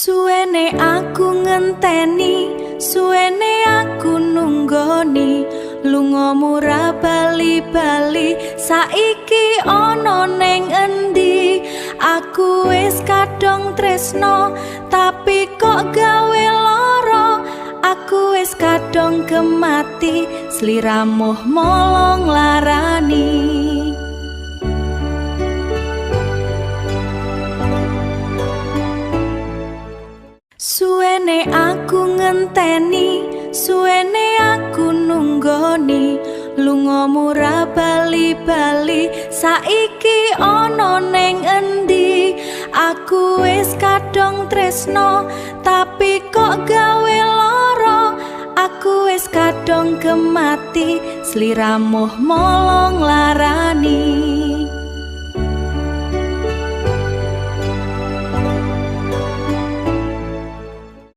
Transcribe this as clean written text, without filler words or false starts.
Suwene aku ngenteni, suwene aku nunggoni, lungamu ra bali-bali, saiki ana ning endi? Aku wis kadung tresno, tapi kok gawe lara. Aku wis kadung kemati, sliramu molong larani. Suwene aku ngenteni, suwene aku nunggoni, lungamu ra bali-bali, saiki ana ning endi? Aku wis kadung tresno, tapi kok gawe lara. Aku wis kadung kemati, sliramu molong larani.